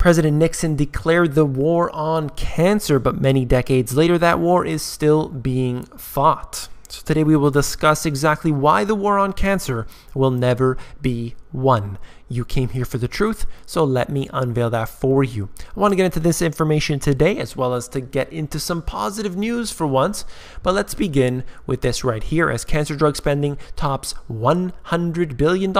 President Nixon declared the war on cancer, but many decades later, that war is still being fought. So today we will discuss exactly why the war on cancer will never be won. You came here for the truth, so let me unveil that for you. I want to get into this information today, as well as to get into some positive news for once. But let's begin with this right here, as cancer drug spending tops $100 billion,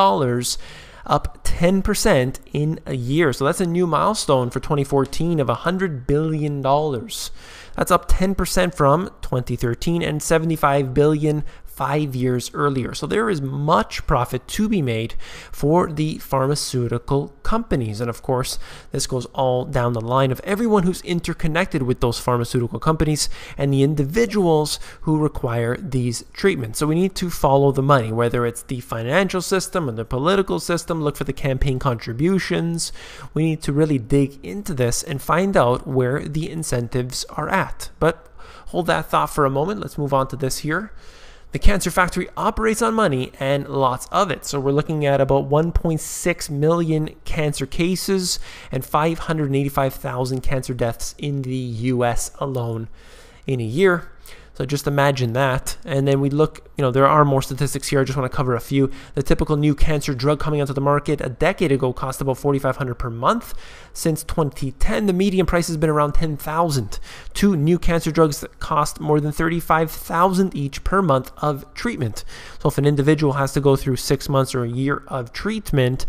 up 10% in a year. So that's a new milestone for 2014 of $100 billion. That's up 10% from 2013 and $75 billion 5 years earlier. So there is much profit to be made for the pharmaceutical companies. And of course, this goes all down the line of everyone who's interconnected with those pharmaceutical companies and the individuals who require these treatments. So we need to follow the money, whether it's the financial system or the political system, look for the campaign contributions. We need to really dig into this and find out where the incentives are at. But hold that thought for a moment. Let's move on to this here. The cancer factory operates on money and lots of it. So we're looking at about 1.6 million cancer cases and 585,000 cancer deaths in the US alone in a year. So just imagine that. And then we look, there are more statistics here. I just want to cover a few. The typical new cancer drug coming onto the market a decade ago cost about $4,500 per month. Since 2010, the median price has been around $10,000. Two new cancer drugs that cost more than $35,000 each per month of treatment. So if an individual has to go through 6 months or a year of treatment,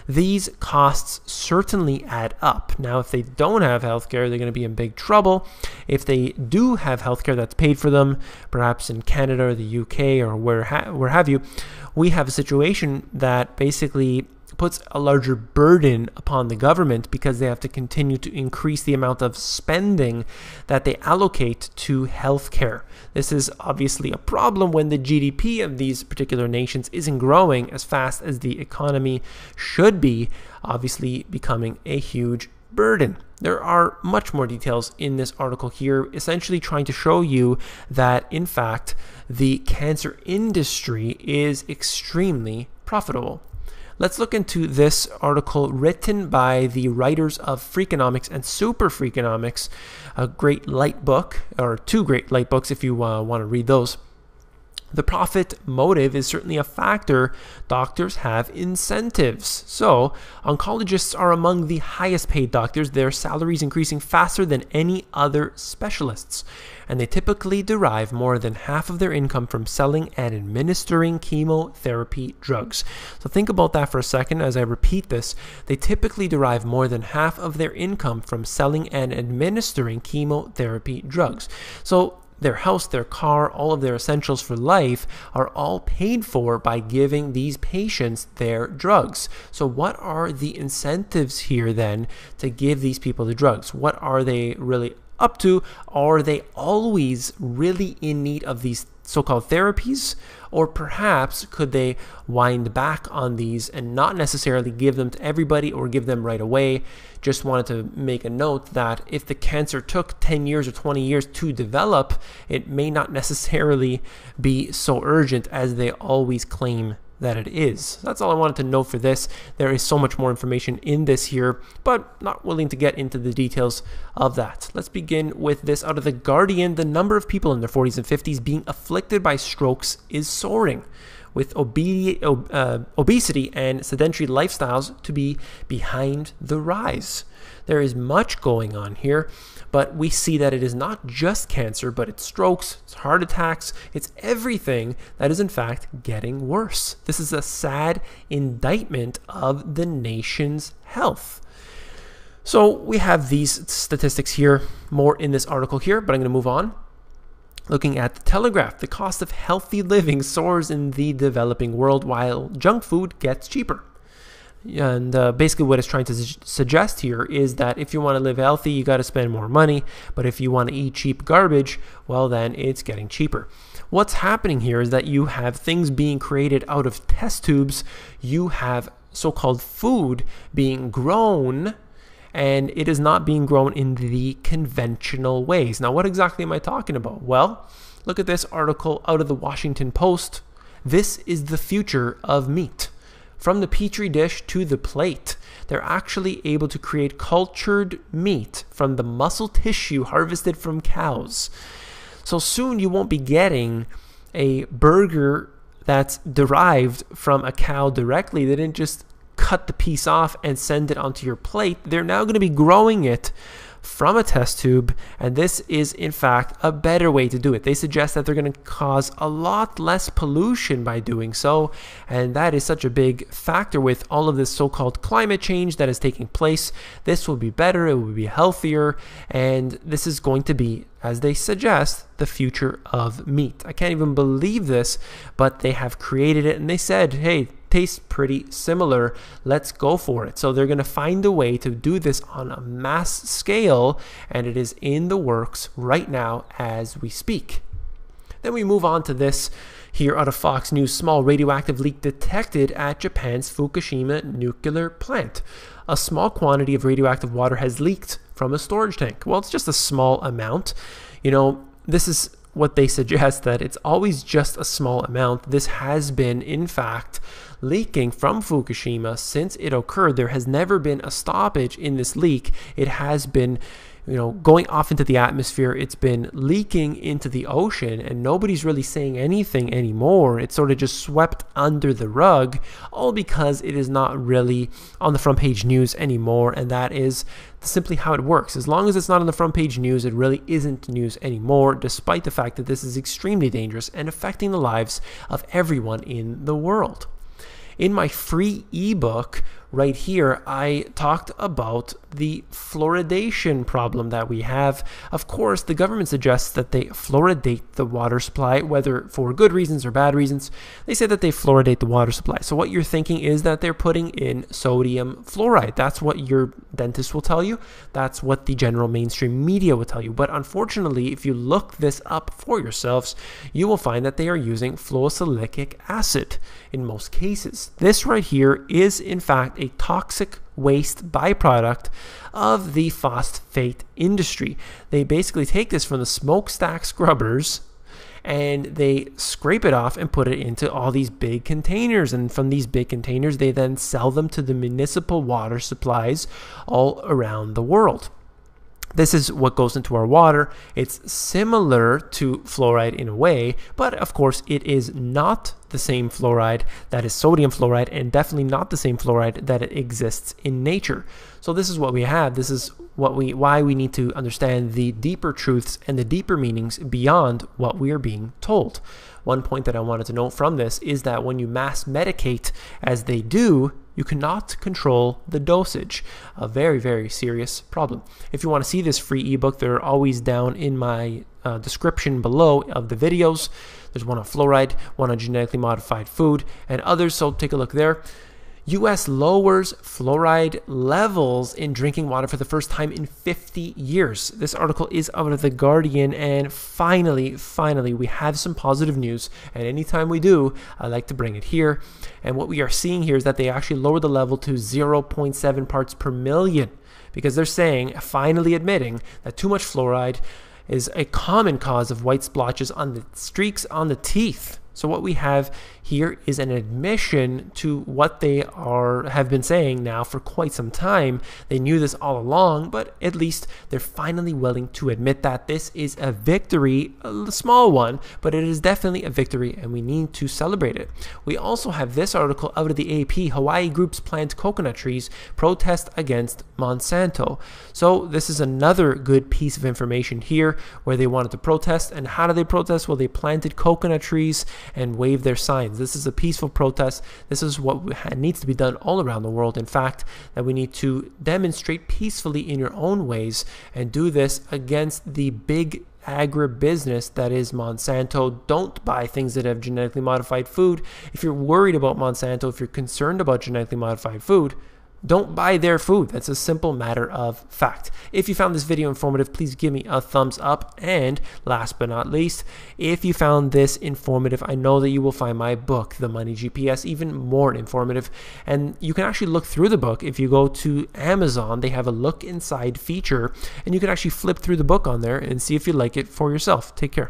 these costs certainly add up. Now, if they don't have healthcare, they're going to be in big trouble. If they do have healthcare that's paid for them, perhaps in Canada or the UK or where have you, we have a situation that basically puts a larger burden upon the government because they have to continue to increase the amount of spending that they allocate to healthcare. This is obviously a problem when the GDP of these particular nations isn't growing as fast as the economy should be, obviously becoming a huge burden. There are much more details in this article here, essentially trying to show you that, in fact, the cancer industry is extremely profitable. Let's look into this article written by the writers of Freakonomics and Super Freakonomics, a great light book, or two great light books if you want to read those. The profit motive is certainly a factor. Doctors have incentives. So, oncologists are among the highest paid doctors, their salaries increasing faster than any other specialists. And they typically derive more than half of their income from selling and administering chemotherapy drugs. So think about that for a second as I repeat this. They typically derive more than half of their income from selling and administering chemotherapy drugs. So their house, their car, all of their essentials for life are all paid for by giving these patients their drugs. So what are the incentives here then to give these people the drugs? What are they really up to? Are they always really in need of these so-called therapies? Or perhaps could they wind back on these and not necessarily give them to everybody or give them right away? Just wanted to make a note that if the cancer took 10 years or 20 years to develop, it may not necessarily be so urgent as they always claim that it is. That's all I wanted to note for this. There is so much more information in this here, but not willing to get into the details of that. Let's begin with this out of The Guardian. The number of people in their 40s and 50s being afflicted by strokes is soaring, with obesity and sedentary lifestyles to be behind the rise. There is much going on here, but we see that it is not just cancer, but it's strokes, it's heart attacks, it's everything that is in fact getting worse. This is a sad indictment of the nation's health. So we have these statistics here, more in this article here, but I'm going to move on. Looking at the Telegraph, the cost of healthy living soars in the developing world while junk food gets cheaper. And basically what it's trying to suggest here is that if you want to live healthy, you got to spend more money. But if you want to eat cheap garbage, well, then it's getting cheaper. What's happening here is that you have things being created out of test tubes. You have so-called food being grown, and it is not being grown in the conventional ways. Now, what exactly am I talking about? Well, look at this article out of the Washington Post. This is the future of meat. from the petri dish to the plate. They're actually able to create cultured meat from the muscle tissue harvested from cows. So soon you won't be getting a burger that's derived from a cow directly. They didn't just cut the piece off and send it onto your plate. They're now going to be growing it from a test tube, and this is in fact a better way to do it. They suggest that they're going to cause a lot less pollution by doing so, and that is such a big factor with all of this so-called climate change that is taking place. This will be better, it will be healthier, and this is going to be, as they suggest, the future of meat. I can't even believe this, but they have created it, and they said, hey, tastes pretty similar, let's go for it. So they're going to find a way to do this on a mass scale, and it is in the works right now as we speak. Then we move on to this here out of Fox News. Small radioactive leak detected at Japan's Fukushima nuclear plant. A small quantity of radioactive water has leaked from a storage tank. Well, it's just a small amount. You know, this is what they suggest, that it's always just a small amount. This has been, in fact, leaking from Fukushima since it occurred. There has never been a stoppage in this leak. It has been, you know, going off into the atmosphere. It's been leaking into the ocean, and nobody's really saying anything anymore. It's sort of just swept under the rug, all because it is not really on the front page news anymore, and that is simply how it works. As long as it's not on the front page news, it really isn't news anymore, despite the fact that this is extremely dangerous and affecting the lives of everyone in the world. In my free ebook right here, I talked about the fluoridation problem that we have. Of course, the government suggests that they fluoridate the water supply, whether for good reasons or bad reasons. They say that they fluoridate the water supply. So what you're thinking is that they're putting in sodium fluoride. That's what your dentist will tell you. That's what the general mainstream media will tell you. But unfortunately, if you look this up for yourselves, you will find that they are using fluosilicic acid in most cases. This right here is, in fact, a toxic waste byproduct of the phosphate industry. They basically take this from the smokestack scrubbers and they scrape it off and put it into all these big containers, and from these big containers they then sell them to the municipal water supplies all around the world. This is what goes into our water. It's similar to fluoride in a way, but of course it is not the same fluoride that is sodium fluoride, and definitely not the same fluoride that exists in nature. So this is what we have. This is why we need to understand the deeper truths and the deeper meanings beyond what we are being told. One point that I wanted to note from this is that when you mass medicate, as they do, you cannot control the dosage. A very, very serious problem. If you want to see this free ebook, they're always down in my description below of the videos. There's one on fluoride, one on genetically modified food, and others, so take a look there. U.S. lowers fluoride levels in drinking water for the first time in 50 years. This article is out of The Guardian, and finally, we have some positive news, and anytime we do, I like to bring it here. And what we are seeing here is that they actually lowered the level to 0.7 parts per million, because they're saying, finally admitting, that too much fluoride is a common cause of white splotches on the streaks on the teeth. So what we have here is an admission to what they have been saying now for quite some time. They knew this all along, but at least they're finally willing to admit that. This is a victory, a small one, but it is definitely a victory, and we need to celebrate it. We also have this article out of the AP. Hawaii groups plant coconut trees, protest against Monsanto. So this is another good piece of information here where they wanted to protest. And how do they protest? Well, they planted coconut trees and wave their signs. This is a peaceful protest. This is what needs to be done all around the world. In fact, that we need to demonstrate peacefully in your own ways and do this against the big agribusiness that is Monsanto. Don't buy things that have genetically modified food. If you're worried about Monsanto, if you're concerned about genetically modified food, don't buy their food. That's a simple matter of fact. If you found this video informative, please give me a thumbs up. And last but not least, if you found this informative, I know that you will find my book, The Money GPS, even more informative. And you can actually look through the book. If you go to Amazon, they have a look inside feature, and you can actually flip through the book on there and see if you like it for yourself. Take care.